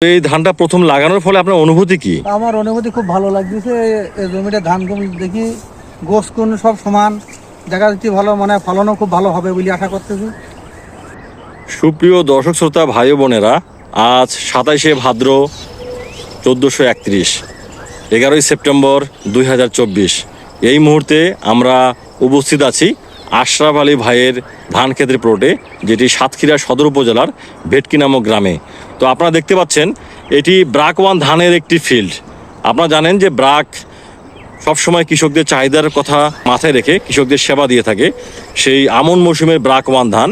এই ধানটা প্রথম লাগানোর ফলে আপনার অনুভূতি কি? আমার অনুভূতি খুব ভালো লাগতেছে। এই জমিটা ধান জমি দেখি গোস কোন সব সমান, দেখা যাচ্ছে ভালো, মানে ফলনও খুব ভালো হবে বলে আশা করতেছি। সুপ্রিয় দর্শক শ্রোতা ভাই ও বোনেরা, আজ 27শে ভাদ্র 1431, 11ই সেপ্টেম্বর 2024। এই মুহূর্তে আমরা উপস্থিত আছি আশরাফ আলী ভাইয়ের ধান ক্ষেতের প্লটে, যেটি সাতক্ষীরা সদর উপজেলার ভেটকি নামক গ্রামে। তো আপনারা দেখতে পাচ্ছেন এটি ব্রাক ওয়ান ধানের একটি ফিল্ড। আপনারা জানেন যে ব্রাক সবসময় কৃষকদের চাহিদার কথা মাথায় রেখে কৃষকদের সেবা দিয়ে থাকে। সেই আমন মৌসুমের ব্রাক ওয়ান ধান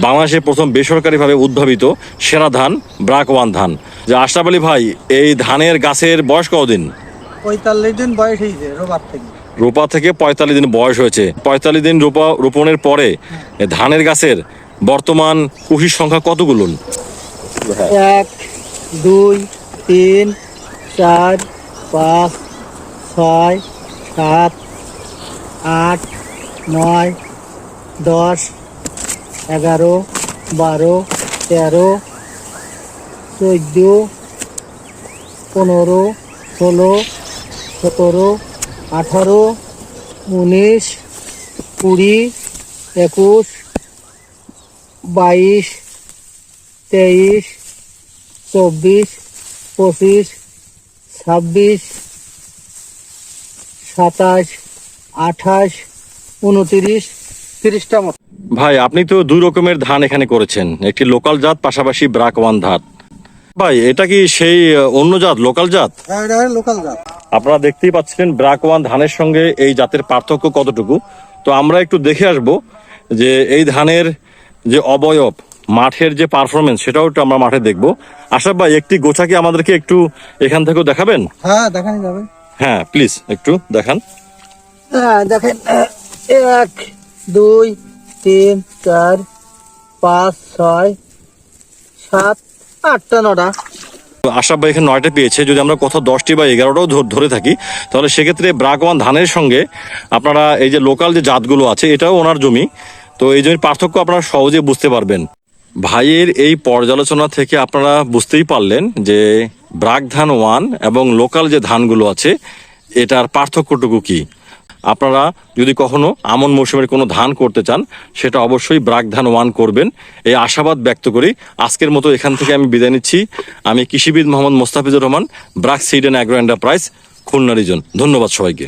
বাংলাদেশে প্রথম বেসরকারিভাবে উদ্ভাবিত সেরা ধান ব্রাক ওয়ান ধান। যে আশরাফ আলী ভাই, এই ধানের গাছের বয়স কতদিন? 45 দিন বয়স হয়েছে রোবার থেকে। রোপা থেকে 45 দিন বয়স হয়েছে। 45 দিন রোপণের পরে ধানের গাছের বর্তমান কুশির সংখ্যা কতগুলো? 1 2 3 4 5 6 7 8 9 10 11 12 13 14 15 16 17 18 19 20 21 22 23 24 25 26 27 28 29 30টা মতো। ভাই, আপনি তো দুই রকমের ধান এখানে করেছেন, একটি লোকাল জাত, পাশাপাশি ব্রাক ওয়ান ধান। ভাই, এটা কি সেই অন্য জাত, লোকাল জাত? এটা লোকাল জাত। আপনারা দেখতেই পাচ্ছিলেন ব্রাক ওয়ান ধানের সঙ্গে এই জাতের পার্থক্য কতটুকু। তো আমরা একটু দেখে আসব যে এই ধানের যে অবয়ব, মাঠের যে পারফরমেন্স, সেটাও একটু আমরা মাঠে দেখব। আশরাফ ভাই, একটি গোছা কি আমাদেরকে একটু এখান থেকেও দেখাবেন? হ্যাঁ, দেখানি যাবে। হ্যাঁ, প্লিজ একটু দেখান। হ্যাঁ, দেখেন 1 2 3 4 5 6 7 8টা 9টা। আশরাফ ভাই এখানে 9টা পেয়েছে। যদি আমরা কোথাও 10টি বা 11টাও ধরে থাকি, তাহলে সেক্ষেত্রে ব্রাক ওয়ান ধানের সঙ্গে আপনারা এই যে লোকাল যে জাতগুলো আছে, এটাও ওনার জমি, তো এই জমির পার্থক্য আপনারা সহজে বুঝতে পারবেন। ভাইয়ের এই পর্যালোচনা থেকে আপনারা বুঝতেই পারলেন যে ব্রাক ধান ওয়ান এবং লোকাল যে ধানগুলো আছে এটার পার্থক্যটুকু কি। আপনারা যদি কখনো আমন মৌসুমের কোনো ধান করতে চান, সেটা অবশ্যই ব্রাক ধান ওয়ান করবেন, এই আশাবাদ ব্যক্ত করি আজকের মতো এখান থেকে আমি বিদায় নিচ্ছি। আমি কৃষিবিদ Mohammad Mostafizur Rahman, BRAC seed and agro enterprise, Khulna region. ধন্যবাদ সবাইকে।